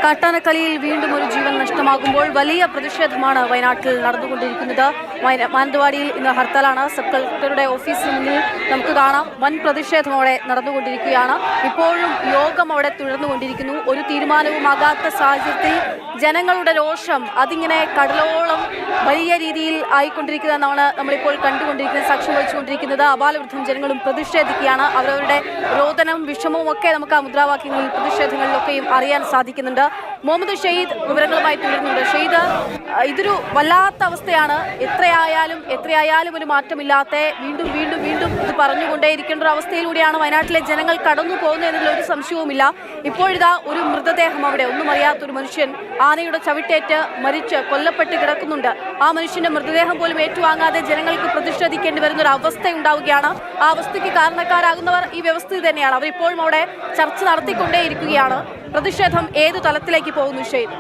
കാട്ടാനക്കളിയിൽ വീണ്ടും ഒരു ജീവൻ നഷ്ടമാകുമ്പോൾ വലിയ പ്രതിഷേധമാണ് വയനാട്ടിൽ നടന്നുകൊണ്ടിരിക്കുന്നത്. മാനന്തവാടിയിൽ ഇന്ന് ഹർത്താലാണ്. സബ് കളക്ടറുടെ ഓഫീസിന് മുന്നിൽ നമുക്ക് കാണാം വൻ പ്രതിഷേധം അവിടെ നടന്നുകൊണ്ടിരിക്കുകയാണ്. ഇപ്പോഴും യോഗം അവിടെ തുടർന്നുകൊണ്ടിരിക്കുന്നു. ഒരു തീരുമാനവുമാകാത്ത സാഹചര്യത്തിൽ ജനങ്ങളുടെ രോഷം അതിങ്ങനെ കടലോളം വലിയ രീതിയിൽ ആയിക്കൊണ്ടിരിക്കുന്നതെന്നാണ് നമ്മളിപ്പോൾ കണ്ടുകൊണ്ടിരിക്കുന്നത്, സാക്ഷ്യം വഹിച്ചുകൊണ്ടിരിക്കുന്നത്. അപാലവൃദ്ധം ജനങ്ങളും പ്രതിഷേധിക്കുകയാണ്. അവരവരുടെ രോദനവും വിഷമവും ഒക്കെ നമുക്ക് ആ മുദ്രാവാക്യങ്ങളിൽ പ്രതിഷേധങ്ങളിലൊക്കെയും അറിയാൻ സാധിക്കുന്നുണ്ട്. മുഹമ്മദ് ഷെയ്ദ് വിവരങ്ങളുമായി തുടരുന്നുണ്ട്. ഷെയ്ദ്, ഇതൊരു വല്ലാത്ത അവസ്ഥയാണ്. എത്രയായാലും ഒരു മാറ്റമില്ലാത്ത വീണ്ടും വീണ്ടും വീണ്ടും ഇത് പറഞ്ഞുകൊണ്ടേയിരിക്കേണ്ട ഒരു അവസ്ഥയിലൂടെയാണ് വയനാട്ടിലെ ജനങ്ങൾ കടന്നു പോകുന്നതിനുള്ള ഒരു സംശയവുമില്ല. ഇപ്പോഴിതാ ഒരു മൃതദേഹം അവിടെ, ഒന്നും അറിയാത്തൊരു മനുഷ്യൻ ആനയുടെ ചവിട്ടേറ്റ് മരിച്ച് കൊല്ലപ്പെട്ട് കിടക്കുന്നുണ്ട്. ആ മനുഷ്യന്റെ മൃതദേഹം പോലും ഏറ്റുവാങ്ങാതെ ജനങ്ങൾക്ക് പ്രതിഷേധിക്കേണ്ടി വരുന്ന ഒരു അവസ്ഥ ഉണ്ടാവുകയാണ്. ആ അവസ്ഥയ്ക്ക് കാരണക്കാരാകുന്നവർ ഈ വ്യവസ്ഥ തന്നെയാണ്. അവരിപ്പോഴും അവിടെ ചർച്ച നടത്തിക്കൊണ്ടേയിരിക്കുകയാണ്. പ്രതിഷേധം ഏതു തലത്തിലേക്ക് പോകുന്നു ഷെയ്ദ്?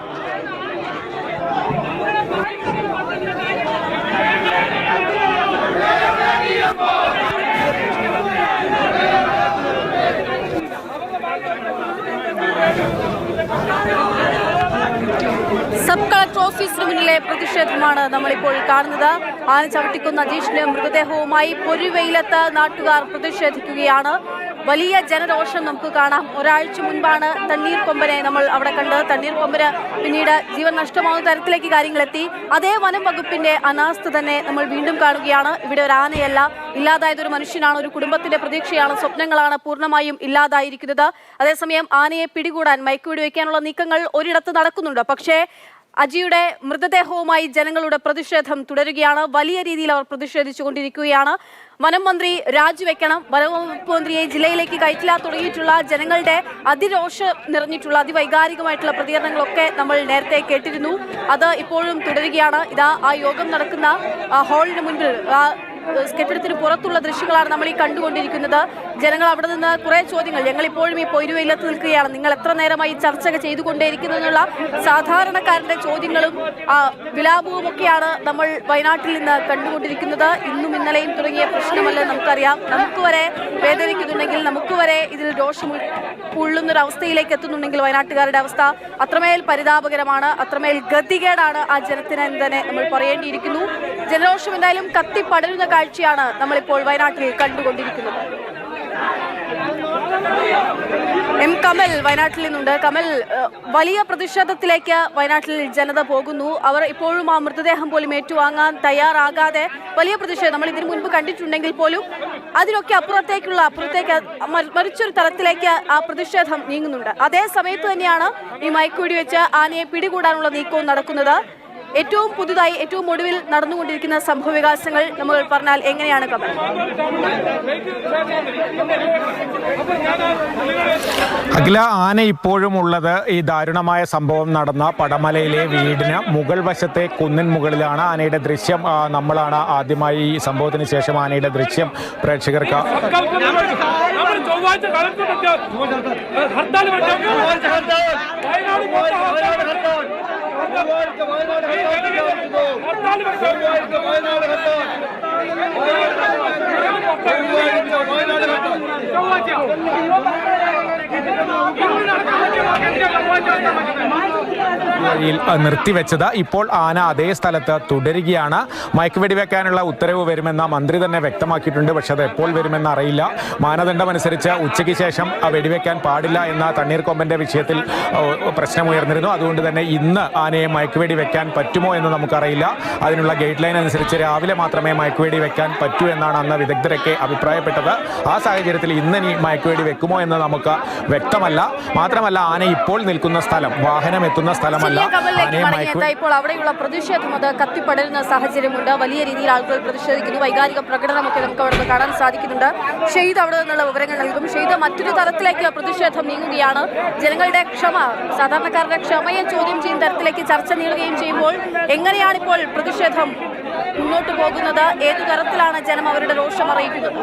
സബ് കളക്ടർ ഓഫീസിന് മുന്നിലെ പ്രതിഷേധമാണ് നമ്മളിപ്പോൾ കാണുന്നത്. ആന ചവിട്ടിക്കുന്ന അജീഷിന്റെ മൃതദേഹവുമായി പൊരുവെയിലത്ത് നാട്ടുകാർ പ്രതിഷേധിക്കുകയാണ്. വലിയ ജനരോഷം നമുക്ക് കാണാം. ഒരാഴ്ച മുൻപാണ് തണ്ണീർക്കൊമ്പനെ നമ്മൾ അവിടെ കണ്ട്. തണ്ണീർക്കൊമ്പന് പിന്നീട് ജീവൻ നഷ്ടമാകുന്ന തരത്തിലേക്ക് കാര്യങ്ങളെത്തി. അതേ വനം വകുപ്പിന്റെ അനാസ്ഥ തന്നെ നമ്മൾ വീണ്ടും കാണുകയാണ്. ഇവിടെ ഒരു ആനയല്ല, ഇല്ലാതായതൊരു മനുഷ്യനാണ്, ഒരു കുടുംബത്തിന്റെ പ്രതീക്ഷയാണ്, സ്വപ്നങ്ങളാണ് പൂർണ്ണമായും ഇല്ലാതായിരിക്കുന്നത്. അതേസമയം ആനയെ പിടികൂടാൻ മയക്കുവെടി വയ്ക്കാനുള്ള നീക്കങ്ങൾ ഒരിടത്ത് നടക്കുന്നുണ്ട്. പക്ഷേ അജിയുടെ മൃതദേഹവുമായി ജനങ്ങളുടെ പ്രതിഷേധം തുടരുകയാണ്. വലിയ രീതിയിൽ അവർ പ്രതിഷേധിച്ചുകൊണ്ടിരിക്കുകയാണ്. വനം മന്ത്രി രാജിവെക്കണം, വനംവകുപ്പ് മന്ത്രിയെ ജില്ലയിലേക്ക് കയറ്റില്ല തുടങ്ങിയിട്ടുള്ള ജനങ്ങളുടെ അതിരോഷം നിറഞ്ഞിട്ടുള്ള അതിവൈകാരികമായിട്ടുള്ള പ്രതികരണങ്ങളൊക്കെ നമ്മൾ നേരത്തെ കേട്ടിരുന്നു. അത് ഇപ്പോഴും തുടരുകയാണ്. ഇതാ ആ യോഗം നടക്കുന്ന ഹാളിന് മുൻപിൽ കെട്ടിടത്തിന് പുറത്തുള്ള ദൃശ്യങ്ങളാണ് നമ്മൾ ഈ കണ്ടുകൊണ്ടിരിക്കുന്നത്. ജനങ്ങൾ അവിടെ നിന്ന് കുറെ ചോദ്യങ്ങൾ, ഞങ്ങളിപ്പോഴും ഈ പൊരുവയിലത്ത് നിൽക്കുകയാണ്, നിങ്ങൾ എത്ര നേരമായി ചർച്ച ചെയ്തുകൊണ്ടേയിരിക്കുന്നതിനുള്ള സാധാരണക്കാരന്റെ ചോദ്യങ്ങളും വിലാപവും ഒക്കെയാണ് നമ്മൾ വയനാട്ടിൽ നിന്ന് കണ്ടുകൊണ്ടിരിക്കുന്നത്. ഇന്നും ഇന്നലെയും തുടങ്ങിയ പ്രശ്നമല്ല, നമുക്കറിയാം. നമുക്ക് വരെ വേദനിക്കുന്നുണ്ടെങ്കിൽ, നമുക്ക് വരെ ഇതിൽ രോഷം ഉള്ളുന്നൊരവസ്ഥയിലേക്ക് എത്തുന്നുണ്ടെങ്കിൽ വയനാട്ടുകാരുടെ അവസ്ഥ അത്രമേൽ പരിതാപകരമാണ്, അത്രമേൽ ഗതികേടാണ് ആ ജനത്തിന് എന്ന് തന്നെ നമ്മൾ പറയേണ്ടിയിരിക്കുന്നു. ജനരോഷം എന്തായാലും കത്തിപ്പടരുന്ന കാഴ്ചയാണ് നമ്മളിപ്പോൾ വയനാട്ടിൽ കണ്ടുകൊണ്ടിരിക്കുന്നത്. എം കമൽ വയനാട്ടിൽ നിന്നുണ്ട്. കമൽ, വലിയ പ്രതിഷേധത്തിലേക്ക് വയനാട്ടിൽ ജനത പോകുന്നു. അവർ ഇപ്പോഴും ആ മൃതദേഹം പോലും ഏറ്റുവാങ്ങാൻ തയ്യാറാകാതെ വലിയ പ്രതിഷേധം നമ്മൾ ഇതിനു മുൻപ് കണ്ടിട്ടുണ്ടെങ്കിൽ പോലും അതിനൊക്കെ അപ്പുറത്തേക്ക് മറിച്ചൊരു തലത്തിലേക്ക് ആ പ്രതിഷേധം നീങ്ങുന്നുണ്ട്. അതേ സമയത്ത് തന്നെയാണ് ഈ മയക്കുവെടി വെച്ച് ആനയെ പിടികൂടാനുള്ള നീക്കവും നടക്കുന്നത്. ഏറ്റവും പുതുതായി ഏറ്റവും ഒടുവിൽ നടന്നുകൊണ്ടിരിക്കുന്ന സംഭവ വികാസങ്ങൾ നമ്മൾ പറഞ്ഞാൽ എങ്ങനെയാണ് കമൽ? അഖില, ആന ഇപ്പോഴും ഉള്ളത് ഈ ദാരുണമായ സംഭവം നടന്ന പടമലയിലെ വീടിന് മുകൾ വശത്തെ കുന്നിൻ മുകളിലാണ്. ആനയുടെ ദൃശ്യം നമ്മളാണ് ആദ്യമായി ഈ സംഭവത്തിന് ശേഷം ആനയുടെ ദൃശ്യം പ്രേക്ഷകർക്ക് നിർത്തിവെച്ചത്. ഇപ്പോൾ ആന അതേ സ്ഥലത്ത് തുടരുകയാണ്. മയക്കുവെടി വെക്കാനുള്ള ഉത്തരവ് വരുമെന്ന മന്ത്രി തന്നെ വ്യക്തമാക്കിയിട്ടുണ്ട്. പക്ഷെ അത് എപ്പോൾ വരുമെന്ന് അറിയില്ല. മാനദണ്ഡമനുസരിച്ച് ഉച്ചയ്ക്ക് ശേഷം വെടിവെക്കാൻ പാടില്ല എന്ന തണ്ണീർക്കൊമ്പന്റെ വിഷയത്തിൽ പ്രശ്നമുയർന്നിരുന്നു. അതുകൊണ്ട് തന്നെ ഇന്ന് ആനയെ മയക്കുവെടി വെക്കാൻ പറ്റുമോ എന്ന് നമുക്കറിയില്ല. അതിനുള്ള ഗൈഡ് ലൈൻ അനുസരിച്ച് രാവിലെ മാത്രമേ മയക്കുവെടി വെക്കാൻ പറ്റൂ എന്നാണ് അന്ന് വിദഗ്ധരൊക്കെ അഭിപ്രായപ്പെട്ടത്. ആ സാഹചര്യത്തിൽ ഇന്ന് ഇനി മയക്കുവെടി വെക്കുമോ എന്ന് നമുക്ക് വ്യക്തമല്ല. മാത്രമല്ല, ആന ഇപ്പോൾ നിൽക്കുന്ന സ്ഥലം വാഹനം എത്തുന്ന സ്ഥലമല്ല. ഇപ്പോൾ അവിടെയുള്ള പ്രതിഷേധം അത് കത്തിപ്പടരുന്ന സാഹചര്യമുണ്ട്. വലിയ രീതിയിൽ ആളുകൾ പ്രതിഷേധിക്കുന്നു. വൈകാരിക പ്രകടനമൊക്കെ നമുക്ക് അവിടെ നിന്ന് കാണാൻ സാധിക്കുന്നുണ്ട്. ഷെയ്ദ് അവിടെ നിന്നുള്ള വിവരങ്ങൾ നൽകും. ഷെയ്ദ്, മറ്റൊരു തലത്തിലേക്ക് പ്രതിഷേധം നീങ്ങുകയാണ്. ജനങ്ങളുടെ ക്ഷമ, സാധാരണക്കാരുടെ ക്ഷമയെ ചോദ്യം ചെയ്യുന്ന തരത്തിലേക്ക് ചർച്ച നീളുകയും ചെയ്യുമ്പോൾ എങ്ങനെയാണിപ്പോൾ പ്രതിഷേധം മുന്നോട്ട് പോകുന്നത്? ഏതു തരത്തിലാണ് ജനം അവരുടെ രോഷം അറിയിക്കുന്നത്?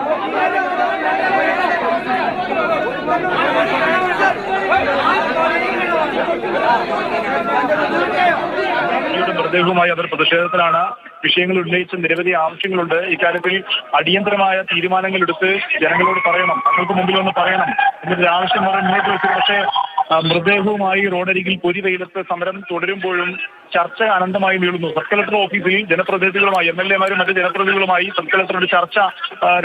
മൃതദേഹവുമായി അവർ പ്രതിഷേധത്തിലാണ്. വിഷയങ്ങൾ ഉന്നയിച്ച നിരവധി ആവശ്യങ്ങളുണ്ട്. ഇക്കാര്യത്തിൽ അടിയന്തരമായ തീരുമാനങ്ങൾ എടുത്ത് ജനങ്ങളോട് പറയണം, തങ്ങൾക്ക് മുമ്പിൽ ഒന്ന് പറയണം എന്നൊരു ആവശ്യം അവർ മുന്നോട്ട് വെച്ചു. പക്ഷേ മൃതദേഹവുമായി റോഡരികിൽ പൊരിവെയിലത്ത് സമരം തുടരുമ്പോഴും ചർച്ച അനന്തമായി നീളുന്നു. സബ് കളക്ടർ ഓഫീസിൽ ജനപ്രതിനിധികളുമായി MLA മാരും മറ്റ് ജനപ്രതിനിധികളുമായി സബ് കളക്ടറുടെ ചർച്ച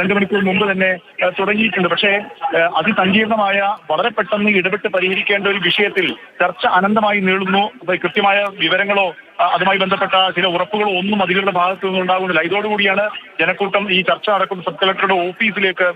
2 മണിക്കൂർ മുമ്പ് തന്നെ തുടങ്ങിയിട്ടുണ്ട്. പക്ഷേ അതിസങ്കീർണമായ വളരെ പെട്ടെന്ന് ഇടപെട്ട് പരിഹരിക്കേണ്ട ഒരു വിഷയത്തിൽ ചർച്ച അനന്തമായി നീളുന്നു. കൃത്യമായ വിവരങ്ങളോ അതുമായി ബന്ധപ്പെട്ട ചില ഉറപ്പുകളോ ഒന്നും അധികൃതരുടെ ഭാഗത്തു നിന്നും ഉണ്ടാകുന്നില്ല. ഇതോടുകൂടിയാണ് ജനക്കൂട്ടം ഈ ചർച്ച നടക്കുന്ന സബ് കളക്ടറുടെ ഓഫീസിലേക്ക്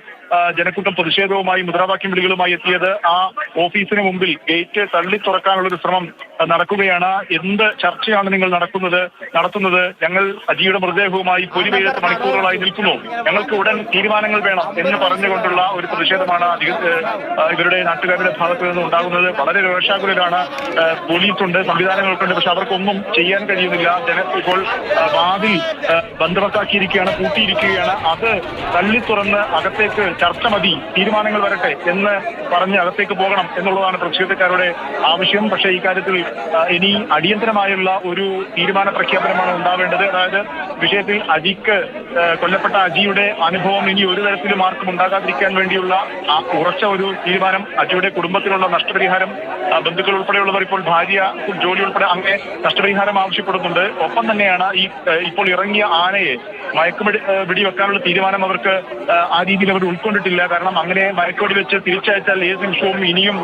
ജനക്കൂട്ടം പ്രതിഷേധവുമായി മുദ്രാവാക്യം വിളികളുമായി എത്തിയത്. ആ ഓഫീസിന് മുമ്പിൽ ഗേറ്റ് തള്ളി തുറക്കാനുള്ളൊരു ശ്രമം നടക്കുകയാണ്. എന്ത് ചർച്ചയാണ് നിങ്ങൾ നടത്തുന്നത്? ഞങ്ങൾ അജിയുടെ മൃതദേഹവുമായി പൊരിവെയിലത്ത് മണിക്കൂറുകളായി നിൽക്കുന്നു, ഞങ്ങൾക്ക് ഉടൻ തീരുമാനങ്ങൾ വേണം എന്ന് പറഞ്ഞുകൊണ്ടുള്ള ഒരു പ്രതിഷേധമാണ് ഇവരുടെ നാട്ടുകാരുടെ ഭാഗത്തു നിന്ന് ഉണ്ടാകുന്നത്. വളരെ രോഷാകുലരാണ്. പോലീസുണ്ട്, സംവിധാനങ്ങൾക്കുണ്ട്, പക്ഷെ അവർക്കൊന്നും ചെയ്യാൻ കഴിയുന്നില്ല. ഇപ്പോൾ വാതിൽ ബന്ധവത്താക്കിയിരിക്കുകയാണ്, പൂട്ടിയിരിക്കുകയാണ്. അത് തള്ളി തുറന്ന് അകത്തേക്ക് ചർച്ച മതി, തീരുമാനങ്ങൾ വരട്ടെ എന്ന് പറഞ്ഞ് അകത്തേക്ക് പോകണം എന്നുള്ളതാണ് പ്രതിഷേധക്കാരുടെ ആവശ്യം. പക്ഷേ ഇക്കാര്യത്തിൽ ഇനി അടിയന്തരമായുള്ള ഒരു തീരുമാന പ്രഖ്യാപനമാണ് ഉണ്ടാവേണ്ടത്. അതായത് വിഷയത്തിൽ കൊല്ലപ്പെട്ട അജിയുടെ അനുഭവം ഇനി ഒരു തരത്തിലും ആർക്കും ഉണ്ടാകാതിരിക്കാൻ വേണ്ടിയുള്ള ഉറച്ച ഒരു തീരുമാനം, അജിയുടെ കുടുംബത്തിനുള്ള നഷ്ടപരിഹാരം, ബന്ധുക്കൾ ഉൾപ്പെടെയുള്ളവർ ഇപ്പോൾ ഭാര്യ, ജോലി ഉൾപ്പെടെ അങ്ങനെ നഷ്ടപരിഹാരം ആവശ്യപ്പെടുന്നുണ്ട്. ഒപ്പം തന്നെയാണ് ഇപ്പോൾ ഇറങ്ങിയ ആനയെ മയക്കുവെടി വെക്കാനുള്ള തീരുമാനം അവർക്ക് ആ രീതിയിൽ അവർ ഉൾക്കൊണ്ടിട്ടില്ല. കാരണം അങ്ങനെ മയക്കുവെടി വെച്ച് തിരിച്ചയച്ചാൽ ഏത് നിമിഷവും ഇനിയും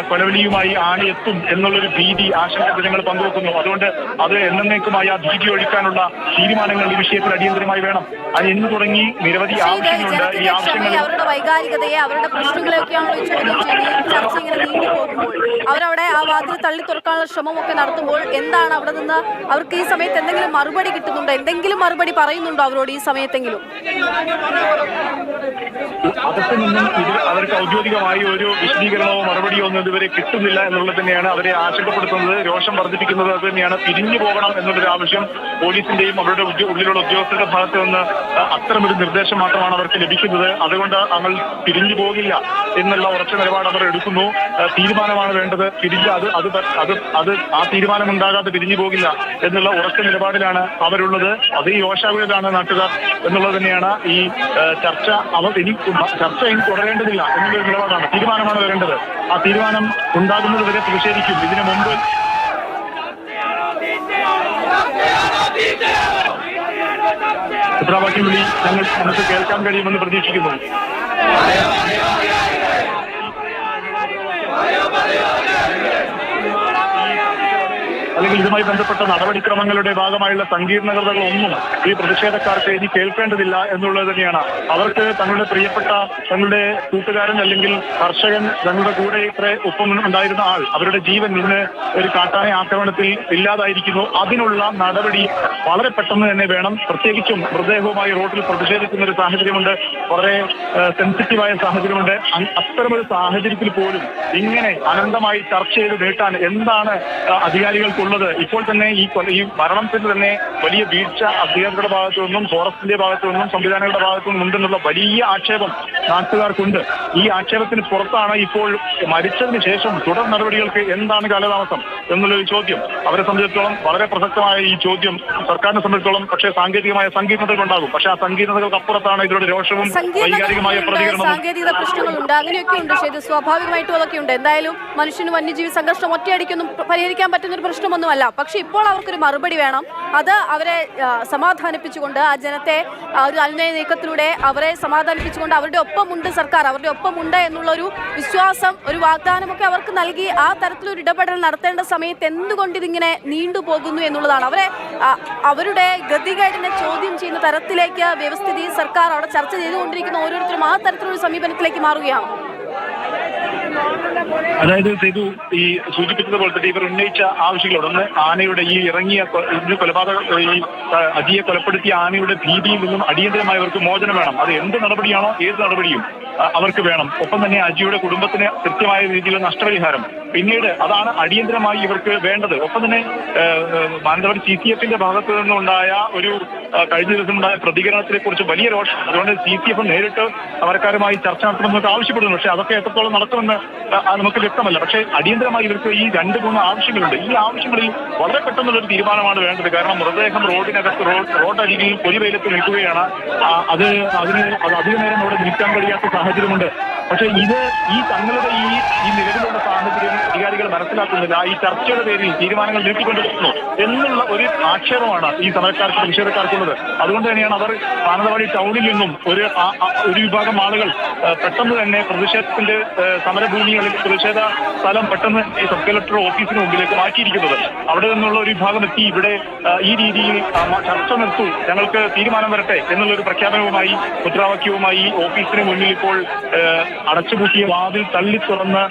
കൊലവിളിയുമായി ആന എത്തും എന്നുള്ളൊരു ഭീതി, ആശങ്ക ജനങ്ങൾ പങ്കുവെക്കുന്നു. അതുകൊണ്ട് അത് എന്നേക്കുമായി ആ ഭീതി ഒഴിക്കാനുള്ള തീരുമാനങ്ങൾ ഈ വിഷയത്തിൽ അടിയന്തരമായി വേണം. അത് എന്ന് തുടങ്ങി നിരവധി ആവശ്യങ്ങളുണ്ട്. ഈ ആവശ്യങ്ങൾ അവരുടെ വൈകാരികതയെ, അവരുടെ പ്രശ്നങ്ങളെയൊക്കെയാണല്ലോ ഈ ചോദ്യം ചെയ്യുന്നത്. ചർച്ച ഇങ്ങനെ നീണ്ടു പോകുമ്പോൾ അവരവിടെ ആ വാതിൽ തള്ളി തുറക്കാനുള്ള ശ്രമമൊക്കെ നടത്തുമ്പോൾ എന്താണ് അവിടെ നിന്ന് അവർക്ക് ഈ സമയത്ത് എന്തെങ്കിലും മറുപടി കിട്ടുന്നുണ്ടോ? എന്തെങ്കിലും മറുപടി പറയുന്നുണ്ടോ അവരോട് ഈ സമയത്തെങ്കിലും? അകത്തു നിന്നും അവർക്ക് ഔദ്യോഗികമായി ഒരു വിശദീകരണമോ മറുപടിയോ ഒന്നും ഇതുവരെ കിട്ടുന്നില്ല എന്നുള്ളത് തന്നെയാണ് അവരെ ആശങ്കപ്പെടുത്തുന്നത്, രോഷം വർദ്ധിപ്പിക്കുന്നത്. അത് തന്നെയാണ് പിരിഞ്ഞു പോകണം എന്നുള്ളൊരു ആവശ്യം പോലീസിന്റെയും അവരുടെ ഉള്ളിലുള്ള ഉദ്യോഗസ്ഥരുടെ ഭാഗത്ത് നിന്ന് അത്തരമൊരു നിർദ്ദേശം മാത്രമാണ് അവർക്ക് ലഭിക്കുന്നത്. അതുകൊണ്ട് നമ്മൾ പിരിഞ്ഞു പോകില്ല എന്നുള്ള ഉറച്ച നിലപാട് അവർ എടുക്കുന്നു. തീരുമാനമാണ് വേണ്ടത്, ആ തീരുമാനം ഉണ്ടാകാതെ പിരിഞ്ഞു പോകില്ല എന്നുള്ള ഉറച്ച നിലപാടിലാണ് അവരുള്ളത്. അത് ഈ യോശാവിലാണ് നാട്ടുകാർ എന്നുള്ളത് തന്നെയാണ്. ഈ ചർച്ച ഇനി തുടരേണ്ടതില്ല എന്നുള്ളൊരു നിലപാടാണ്. തീരുമാനമാണ് വരേണ്ടത്. ആ തീരുമാനം ഉണ്ടാകുന്നത് വരെ പ്രതിഷേധിക്കും. ഇതിനു മുമ്പ് മുദ്രാവാക്യം വിളി നമുക്ക് കേൾക്കാൻ കഴിയുമെന്ന് പ്രതീക്ഷിക്കുന്നു. അല്ലെങ്കിൽ ഇതുമായി ബന്ധപ്പെട്ട നടപടിക്രമങ്ങളുടെ ഭാഗമായുള്ള സങ്കീർണതകളൊന്നും ഈ പ്രതിഷേധക്കാർക്ക് ഇനി കേൾക്കേണ്ടതില്ല എന്നുള്ളത് തന്നെയാണ്. അവർക്ക് തങ്ങളുടെ പ്രിയപ്പെട്ട തങ്ങളുടെ കൂട്ടുകാരൻ അല്ലെങ്കിൽ കർഷകൻ, തങ്ങളുടെ കൂടെ ഇത്ര ഒപ്പം ഉണ്ടായിരുന്ന ആൾ, അവരുടെ ജീവൻ ഇന്ന് ഒരു കാട്ടാന ആക്രമണത്തിൽ ഇല്ലാതായിരിക്കുന്നു. അതിനുള്ള നടപടി വളരെ പെട്ടെന്ന് തന്നെ വേണം. പ്രത്യേകിച്ചും മൃതദേഹവുമായി റോഡിൽ പ്രതിഷേധിക്കുന്ന ഒരു സാഹചര്യമുണ്ട്, വളരെ സെൻസിറ്റീവായ സാഹചര്യമുണ്ട്. അത്തരമൊരു സാഹചര്യത്തിൽ പോലും ഇങ്ങനെ അനന്തമായി ചർച്ച ചെയ്ത് നീട്ടാൻ എന്താണ് അധികാരികൾക്കുള്ളത്? ഇപ്പോൾ തന്നെ ഈ മരണത്തിന് തന്നെ വലിയ വീഴ്ച അധികാരികളുടെ ഭാഗത്തു നിന്നും ഫോറസ്റ്റിന്റെ ഭാഗത്തു നിന്നും സംവിധാനങ്ങളുടെ ഭാഗത്തു നിന്നും ഉണ്ടെന്നുള്ള വലിയ ആക്ഷേപം നാട്ടുകാർക്കുണ്ട്. ഈ ആക്ഷേപത്തിന് പുറത്താണ് ഇപ്പോൾ മരിച്ചതിന് ശേഷം തുടർ നടപടികൾക്ക് എന്താണ് കാലതാമസം എന്നുള്ളൊരു ചോദ്യം. അവരെ സംബന്ധിച്ചിടത്തോളം വളരെ പ്രസക്തമായ ഈ ചോദ്യം സർക്കാരിനെ സംബന്ധിച്ചിടത്തോളം പക്ഷേ സാങ്കേതികമായ സങ്കീർണതകൾ ഉണ്ടാകും. പക്ഷേ ആ സങ്കീർണതകൾക്ക് അപ്പുറത്താണ് ഇതിലൂടെ രോഷവും വൈകാരികമായ പ്രതികരണവും. സാങ്കേതിക പ്രശ്നങ്ങളുണ്ട്, അങ്ങനെയൊക്കെ ഉണ്ട്. ശരി, സ്വാഭാവികമായിട്ടും അതൊക്കെ ഉണ്ട്. എന്തായാലും മനുഷ്യന് വന്യജീവി സംഘർഷം ഒറ്റയടിക്കൊന്നും പരിഹരിക്കാൻ പറ്റുന്ന ഒരു പ്രശ്നമൊന്നുമല്ല. പക്ഷെ ഇപ്പോൾ അവർക്കൊരു മറുപടി വേണം. അത് അവരെ സമാധാനിപ്പിച്ചുകൊണ്ട്, ആ ജനത്തെ ഒരു അനുനയ നീക്കത്തിലൂടെ അവരെ സമാധാനിപ്പിച്ചുകൊണ്ട് അവരുടെ ഒപ്പമുണ്ട് സർക്കാർ, അവരുടെ ഒപ്പമുണ്ട് എന്നുള്ള ഒരു വിശ്വാസം, ഒരു വാഗ്ദാനമൊക്കെ അവർക്ക് നൽകി ആ തരത്തിലൊരു ഇടപെടൽ നടത്തേണ്ട സമയത്ത് എന്തുകൊണ്ട് ഇതിങ്ങനെ നീണ്ടുപോകുന്നു എന്നുള്ളതാണ്. അവരുടെ ഗതികേടിനെ ചോദ്യം ചെയ്യുന്ന തരത്തിലേക്ക് വ്യവസ്ഥിതി സർക്കാർ അവിടെ ചർച്ച ചെയ്തുകൊണ്ടിരിക്കുന്ന ഓരോരുത്തരും ആ തരത്തിലൊരു സമീപനത്തിലേക്ക് മാറുകയാണ്. അതായത് സേതു ഈ സൂചിപ്പിച്ചതുപോലെ തന്നെ ഇവർ ഉന്നയിച്ച ആവശ്യങ്ങളോട് ഒന്ന്, ആനയുടെ ഈ ഇറങ്ങിയ ഈ അജിയെ കൊലപ്പെടുത്തിയ ആനയുടെ ഭീതിയിൽ നിന്നും അടിയന്തരമായി അവർക്ക് മോചനം വേണം. അത് എന്ത് നടപടിയാണോ ഏത് നടപടിയും അവർക്ക് വേണം. ഒപ്പം തന്നെ അജിയുടെ കുടുംബത്തിന് കൃത്യമായ രീതിയിലുള്ള നഷ്ടപരിഹാരം, പിന്നീട് അതാണ് അടിയന്തരമായി ഇവർക്ക് വേണ്ടത്. ഒപ്പം തന്നെ മാനന്തവാടി CCF ഭാഗത്തു നിന്നുണ്ടായ ഒരു കഴിഞ്ഞ ദിവസം ഉണ്ടായ പ്രതികരണത്തിനെ കുറിച്ച് വലിയ രോഷം. അതുകൊണ്ട് CCF നേരിട്ട് സമരക്കാരുമായി ചർച്ച നടത്തണമെന്നൊക്കെ ആവശ്യപ്പെടുന്നു. പക്ഷേ അതൊക്കെ എത്രത്തോളം നടത്തുമെന്ന് നമുക്ക് വ്യക്തമല്ല. പക്ഷേ അടിയന്തരമായി ഇവർക്ക് ഈ 2-3 ആവശ്യങ്ങളുണ്ട്. ഈ ആവശ്യങ്ങളിൽ വളരെ പെട്ടെന്നുള്ളൊരു തീരുമാനമാണ് വേണ്ടത്. കാരണം മൃതദേഹം റോഡരികിൽ പൊരിവെയിലത്ത് നിൽക്കുകയാണ്. അധിക നേരം അവിടെ നിൽക്കാൻ കഴിയാത്ത സാഹചര്യമുണ്ട്. പക്ഷേ ഈ തങ്ങളുടെ ഈ നിലവിലുള്ള സാഹചര്യം അധികാരികൾ മനസ്സിലാക്കുന്നില്ല. ഈ ചർച്ചയുടെ പേരിൽ തീരുമാനങ്ങൾ നീട്ടിക്കൊണ്ടിരിക്കുന്നു എന്നുള്ള ഒരു ആക്ഷേപമാണ് ഈ സമരക്കാർക്ക് പ്രതിഷേധക്കാർക്കുള്ളത്. അതുകൊണ്ട് തന്നെയാണ് അവർ മാനന്തവാടി ടൗണിൽ നിന്നും ഒരു വിഭാഗം ആളുകൾ പെട്ടെന്ന് തന്നെ പ്രതിഷേധത്തിന്റെ സമരഭൂമി അല്ലെങ്കിൽ പ്രതിഷേധ സ്ഥലം പെട്ടെന്ന് ഈ സബ് കളക്ടർ ഓഫീസിന് മുമ്പിലേക്ക് മാറ്റിയിരിക്കുന്നത്. അവിടെ നിന്നുള്ള ഒരു വിഭാഗം എത്തി ഇവിടെ ഈ രീതിയിൽ ചർച്ച നിർത്തൂ, ഞങ്ങൾക്ക് തീരുമാനം വരട്ടെ എന്നുള്ളൊരു പ്രഖ്യാപനവുമായി മുദ്രാവാക്യവുമായി ഓഫീസിന് മുന്നിൽ ഇപ്പോൾ അടച്ചുപൂട്ടിയ വാതിൽ തള്ളി തുറന്ന്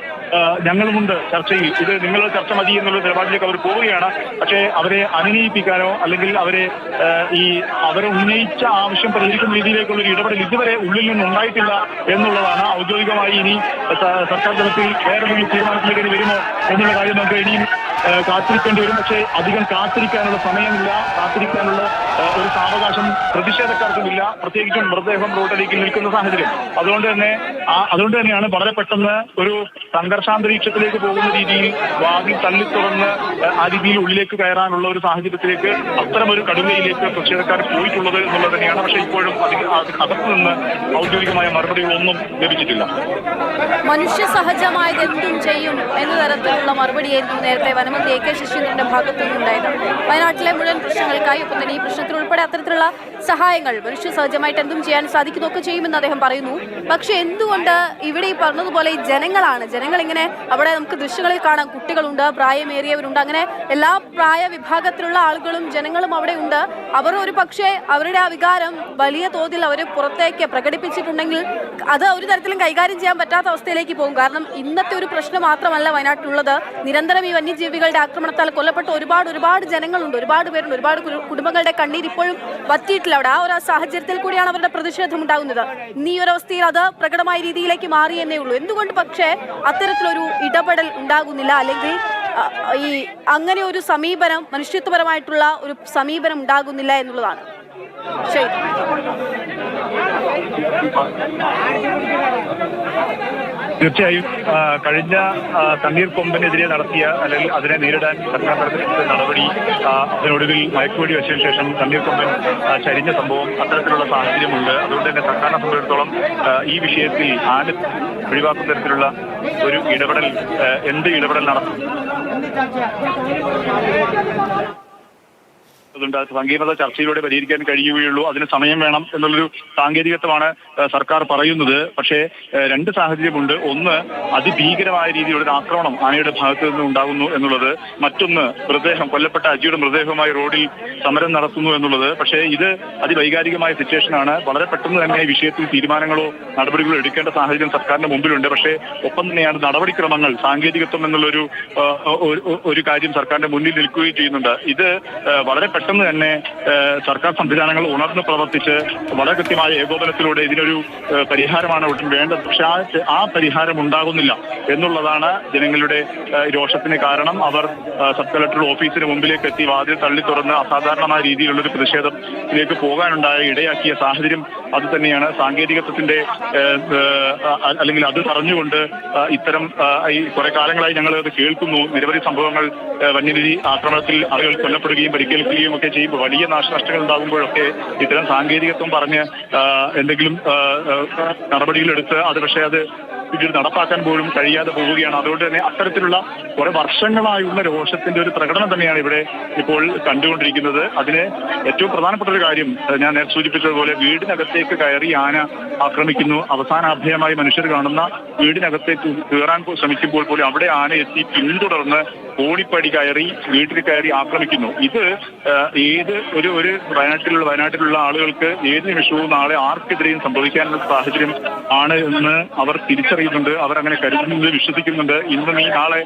ഞങ്ങളുമുണ്ട് ചർച്ചയിൽ, ഇത് നിങ്ങളുടെ ചർച്ച മതി എന്നുള്ള നിലപാടിലേക്ക് അവർ പോവുകയാണ്. പക്ഷേ അവരെ അനുനയിപ്പിക്കാനോ അല്ലെങ്കിൽ അവരെ ഉന്നയിച്ച ആവശ്യം പരിഹരിക്കുന്ന രീതിയിലേക്കുള്ള ഒരു ഇടപെടൽ ഇതുവരെ ഉള്ളിൽ നിന്നുണ്ടായിട്ടില്ല എന്നുള്ളതാണ്. ഔദ്യോഗികമായി ഇനി സർക്കാർ തലത്തിൽ വേറെ തീരുമാനത്തിലേക്ക് വരുമോ എന്നുള്ള കാര്യം നമുക്ക് ഇനിയും കാത്തിരിക്കേണ്ടി വരും. പക്ഷേ അധികം കാത്തിരിക്കാനുള്ള സമയമില്ല, കാത്തിരിക്കാനുള്ള ഒരു സാവകാശം പ്രതിഷേധക്കാർക്കുമില്ല, പ്രത്യേകിച്ചും മൃതദേഹം റോഡരികിൽ നിൽക്കുന്ന സാഹചര്യം. അതുകൊണ്ട് തന്നെയാണ് വളരെ പെട്ടെന്ന് ഒരു സംഘർഷാന്തരീക്ഷത്തിലേക്ക് പോകുന്ന രീതിയിൽ വാതിൽ തള്ളി തുറന്ന് ആ രീതിയിൽ ഉള്ളിലേക്ക് കയറാനുള്ള ഒരു സാഹചര്യത്തിലേക്ക് അത്തരമൊരു കടുവയിലേക്ക് പ്രതിഷേധക്കാർ പോയിട്ടുള്ളത് എന്നുള്ളത് തന്നെയാണ്. പക്ഷേ ഇപ്പോഴും അകത്തു നിന്ന് ഔദ്യോഗികമായ മറുപടികളൊന്നും ലഭിച്ചിട്ടില്ല. മനുഷ്യ സഹജമായത് എന്തും ചെയ്യും എന്ന തരത്തിലുള്ള മറുപടിയായിരുന്നു നേരത്തെ വനമന്ത്രി AK ശശീന്ദ്രന്റെ ഭാഗത്തു നിന്നുണ്ടായത്. വയനാട്ടിലെ മുഴുവൻ പ്രശ്നങ്ങൾക്കായി ഒപ്പം തന്നെ ഈ പ്രശ്നത്തിൽ ഉൾപ്പെടെ അത്തരത്തിലുള്ള സഹായങ്ങൾ മനുഷ്യ സഹജമായിട്ട് എന്തും ചെയ്യാൻ സാധിക്കുന്നതൊക്കെ ചെയ്യുമെന്ന് അദ്ദേഹം പറയുന്നു. പക്ഷെ എന്തുകൊണ്ട് ഇവിടെ ഈ പറഞ്ഞതുപോലെ ഈ ജനങ്ങൾ ഇങ്ങനെ അവിടെ നമുക്ക് ദൃശ്യങ്ങളിൽ കാണാം, കുട്ടികളുണ്ട്, പ്രായമേറിയവരുണ്ട്, അങ്ങനെ എല്ലാ പ്രായ വിഭാഗത്തിലുള്ള ആളുകളും ജനങ്ങളും അവിടെ ഉണ്ട്. അവർ ഒരു പക്ഷേ അവരുടെ ആ വികാരം വലിയ തോതിൽ അവർ പുറത്തേക്ക് പ്രകടിപ്പിച്ചിട്ടുണ്ടെങ്കിൽ അത് ഒരു തരത്തിലും കൈകാര്യം ചെയ്യാൻ പറ്റാത്ത അവസ്ഥയിലേക്ക് പോകും. കാരണം ഇന്നത്തെ ഒരു പ്രശ്നം മാത്രമല്ല വയനാട്ടിലുള്ളത്, നിരന്തരം ഈ വന്യജീവികളുടെ ആക്രമണത്താൽ കൊല്ലപ്പെട്ട ഒരുപാട് ജനങ്ങളുണ്ട്, ഒരുപാട് പേരുണ്ട്, ഒരുപാട് കുടുംബങ്ങളുടെ കണ്ണീർ ഇപ്പോഴും വറ്റിയിട്ടില്ല അവിടെ. ആ ഒരു സാഹചര്യത്തിൽ കൂടിയാണ് അവരുടെ പ്രതിഷേധം ഉണ്ടാകുന്നത്. ഇന്ന് ഈ ഒരു അവസ്ഥയിൽ അത് പ്രകടമായ രീതിയിലേക്ക് മാറിയെന്നേ ഉള്ളൂ. എന്തുകൊണ്ട് പക്ഷേ അത്തരത്തിലൊരു ഇടപെടൽ ഉണ്ടാകുന്നില്ല, അല്ലെങ്കിൽ ഈ അങ്ങനെ ഒരു സമീപനം, മനുഷ്യത്വപരമായിട്ടുള്ള ഒരു സമീപനം ഉണ്ടാകുന്നില്ല എന്നുള്ളതാണ്. ശരി, തീർച്ചയായും കഴിഞ്ഞ തണ്ണീർക്കൊമ്പനെതിരെ നടത്തിയ അല്ലെങ്കിൽ അതിനെ നേരിടാൻ സർക്കാർ നടത്തിയ നടപടി, അതിനൊടുവിൽ മയക്കുവെടി വെച്ചതിനു ശേഷം തണ്ണീർക്കൊമ്പൻ ചരിഞ്ഞ സംഭവം, അത്തരത്തിലുള്ള സാഹചര്യമുണ്ട്. അതുകൊണ്ട് തന്നെ സർക്കാരിനെ സംബന്ധിച്ചിടത്തോളം ഈ വിഷയത്തിൽ ഒഴിവാക്കുന്ന തരത്തിലുള്ള ഒരു ഇടപെടൽ, എന്ത് ഇടപെടൽ നടത്തും അതുകൊണ്ട് സങ്കീർണത ചർച്ചയിലൂടെ പരിഹരിക്കാൻ കഴിയുകയുള്ളൂ, അതിന് സമയം വേണം എന്നുള്ളൊരു സാങ്കേതികത്വമാണ് സർക്കാർ പറയുന്നത്. പക്ഷേ രണ്ട് സാഹചര്യമുണ്ട്. ഒന്ന്, അതിഭീകരമായ രീതിയിലുള്ള ഒരു ആക്രമണം ആനയുടെ ഭാഗത്തു നിന്ന് ഉണ്ടാകുന്നു എന്നുള്ളത്. മറ്റൊന്ന്, കൊല്ലപ്പെട്ട അജിയുടെ മൃതദേഹവുമായി റോഡിൽ സമരം നടത്തുന്നു എന്നുള്ളത്. പക്ഷേ ഇത് അതിവൈകാരികമായ സിറ്റുവേഷനാണ്. വളരെ പെട്ടെന്ന് തന്നെ ഈ വിഷയത്തിൽ തീരുമാനങ്ങളോ നടപടികളോ എടുക്കേണ്ട സാഹചര്യം സർക്കാരിന്റെ മുമ്പിലുണ്ട്. പക്ഷേ ഒപ്പം തന്നെയാണ് നടപടിക്രമങ്ങൾ, സാങ്കേതികത്വം എന്നുള്ളൊരു ഒരു കാര്യം സർക്കാരിന്റെ മുന്നിൽ നിൽക്കുകയും ചെയ്യുന്നുണ്ട്. ഇത് വളരെ പെട്ടെന്ന് തന്നെ സർക്കാർ സംവിധാനങ്ങൾ ഉണർന്ന് പ്രവർത്തിച്ച് വളരെ കൃത്യമായ ഏകോപനത്തിലൂടെ ഇതിനൊരു പരിഹാരമാണ് വേണ്ടത്. പക്ഷെ ആ പരിഹാരം ഉണ്ടാകുന്നില്ല എന്നുള്ളതാണ് ജനങ്ങളുടെ രോഷത്തിന് കാരണം. അവർ സബ് കളക്ടർ ഓഫീസിന് മുമ്പിലേക്ക് എത്തി വാതിൽ തള്ളി തുറന്ന് അസാധാരണമായ രീതിയിലുള്ളൊരു പ്രതിഷേധത്തിലേക്ക് പോകാനുണ്ടായ ഇടയാക്കിയ സാഹചര്യം അത് തന്നെയാണ്. സാങ്കേതികത്വത്തിന്റെ അല്ലെങ്കിൽ അത് പറഞ്ഞുകൊണ്ട് ഇത്തരം ഈ കുറെ കാലങ്ങളായി ഞങ്ങൾ അത് കേൾക്കുന്നു. നിരവധി സംഭവങ്ങൾ വന്യജീവി ആക്രമണത്തിൽ ആളുകൾ കൊല്ലപ്പെടുകയും പരിക്കേൽക്കുകയും ഒക്കെ ചെയ്യുമ്പോൾ വലിയ നാശനഷ്ടങ്ങൾ ഉണ്ടാകുമ്പോഴൊക്കെ ഇത്തരം സാങ്കേതികത്വം പറഞ്ഞ് എന്തെങ്കിലും നടപടികളെടുത്ത് അത് പക്ഷേ അത് പിന്നീട് നടപ്പാക്കാൻ പോലും കഴിയാതെ പോവുകയാണ്. അതുകൊണ്ട് തന്നെ അത്തരത്തിലുള്ള കുറെ വർഷങ്ങളായുള്ള രോഷത്തിന്റെ ഒരു പ്രകടനം തന്നെയാണ് ഇവിടെ ഇപ്പോൾ കണ്ടുകൊണ്ടിരിക്കുന്നത്. അതിന് ഏറ്റവും പ്രധാനപ്പെട്ട ഒരു കാര്യം ഞാൻ നേരത്തെ സൂചിപ്പിച്ചതുപോലെ വീടിനകത്തേക്ക് കയറി ആന ആക്രമിക്കുന്നു. അവസാന അഭയമായി മനുഷ്യർ കാണുന്ന വീടിനകത്തേക്ക് കയറാൻ ശ്രമിക്കുമ്പോൾ പോലും അവിടെ ആന എത്തി പിന്തുടർന്ന് ഓടിപ്പടി കയറി വീട്ടിൽ കയറി ആക്രമിക്കുന്നു. ഇത് ഏത് ഒരു വയനാട്ടിലുള്ള ആളുകൾക്ക് ഏത് നിമിഷവും നാളെ ആർക്കെതിരെയും സംഭവിക്കാനുള്ള സാഹചര്യം ആണ് എന്ന് അവർ തിരിച്ചറിയുന്നുണ്ട്. അവർ അങ്ങനെ കരുതുന്നുണ്ട്, വിശ്വസിക്കുന്നുണ്ട്. ഇന്നും ഈ നാളെ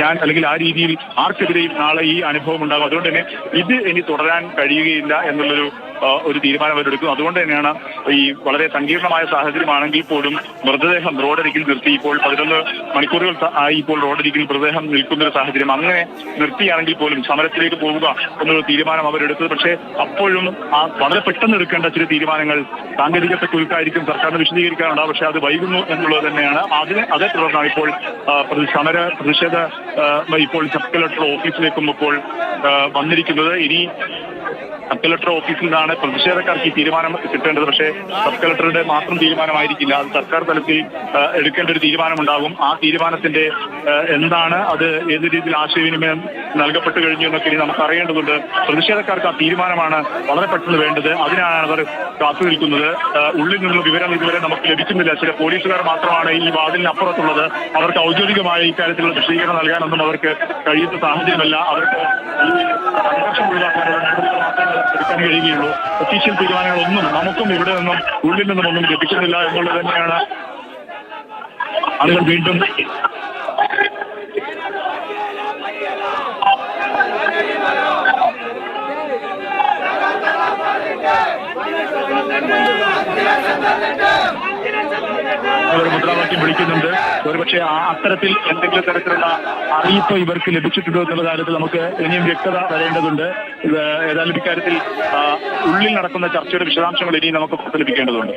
ഞാൻ അല്ലെങ്കിൽ ആ രീതിയിൽ ആർക്കെതിരെയും നാളെ ഈ അനുഭവം ഉണ്ടാകും. അതുകൊണ്ട് തന്നെ ഇത് ഇനി തുടരാൻ കഴിയുകയില്ല എന്നുള്ളൊരു തീരുമാനം അവരെടുക്കും. അതുകൊണ്ട് തന്നെയാണ് ഈ വളരെ സങ്കീർണമായ സാഹചര്യമാണെങ്കിൽ പോലും മൃതദേഹം റോഡരികിൽ നിർത്തി ഇപ്പോൾ 11 മണിക്കൂറുകൾ ആയി ഇപ്പോൾ റോഡരികിൽ മൃതദേഹം നിൽക്കുന്നൊരു സാഹചര്യം. അങ്ങനെ നിർത്തിയാണെങ്കിൽ പോലും സമരത്തിലേക്ക് പോവുക എന്നൊരു തീരുമാനം അവരെടുത്തത്. പക്ഷേ അപ്പോഴും വളരെ പെട്ടെന്ന് എടുക്കേണ്ട ചില തീരുമാനങ്ങൾ സാങ്കേതികത്തെ കുറിച്ചായിരിക്കും സർക്കാരിന് വിശദീകരിക്കാനുണ്ടാവും. പക്ഷേ അത് വൈകുന്നു എന്നുള്ളത് തന്നെയാണ്. അതേ തുടർന്നാണ് ഇപ്പോൾ പ്രതിഷേധ ഇപ്പോൾ സബ് കളക്ടർ ഓഫീസിലേക്കും ഇപ്പോൾ വന്നിരിക്കുന്നത്. ഇനി സബ് കളക്ടർ ഓഫീസിൽ നിന്നാണ് പ്രതിഷേധക്കാർക്ക് ഈ തീരുമാനം കിട്ടേണ്ടത്. പക്ഷേ സബ് കളക്ടറുടെ മാത്രം തീരുമാനമായിരിക്കില്ല, അത് സർക്കാർ തലത്തിൽ എടുക്കേണ്ട ഒരു തീരുമാനമുണ്ടാകും. ആ തീരുമാനത്തിന്റെ എന്താണ്, അത് ഏത് രീതിയിൽ ആശയവിനിമയം നൽകപ്പെട്ടു കഴിഞ്ഞു എന്നൊക്കെ ഇനി നമുക്ക് അറിയേണ്ടതുണ്ട്. പ്രതിഷേധക്കാർക്ക് ആ തീരുമാനമാണ് വളരെ പെട്ടെന്ന് വേണ്ടത്. അതിനാണ് അവർ കാത്തു നിൽക്കുന്നത്. ഉള്ളിൽ നിന്നുള്ള വിവരം ഇതുവരെ നമുക്ക് ലഭിക്കുന്നില്ല. ചില പോലീസുകാർ മാത്രമാണ് ഈ വാതിലിന് അപ്പുറത്തുള്ളത്. അവർക്ക് ഔദ്യോഗികമായ ഇക്കാര്യത്തിലുള്ള വിശദീകരണം നൽകാനൊന്നും അവർക്ക് കഴിയുന്ന സാഹചര്യമല്ല. അവർക്ക് സംഘർഷം ഒഴിവാക്കാനുള്ള നടപടികൾ മാത്രമേ എടുക്കാൻ കഴിയുകയുള്ളൂ. ഒഫീഷ്യൽ തീരുമാനങ്ങളൊന്നും നമുക്കും ഇവിടെ നിന്നും ഉള്ളിൽ നിന്നും ഒന്നും ലഭിക്കുന്നില്ല എന്നുള്ളത് തന്നെയാണ് ആളുകൾ വീണ്ടും അവർ മുദ്രാവാക്യം വിളിക്കുന്നുണ്ട്. ഒരുപക്ഷെ അത്തരത്തിൽ എന്തെങ്കിലും തരത്തിലുള്ള അറിയിപ്പ് ഇവർക്ക് ലഭിച്ചിട്ടുണ്ടോ എന്നുള്ള കാര്യത്തിൽ നമുക്ക് ഇനിയും വ്യക്തത വരേണ്ടതുണ്ട്. ഏതായാലും ഇക്കാര്യത്തിൽ ഉള്ളിൽ നടക്കുന്ന ചർച്ചയുടെ വിശദാംശങ്ങൾ ഇനിയും നമുക്ക് ലഭിക്കേണ്ടതുണ്ട്.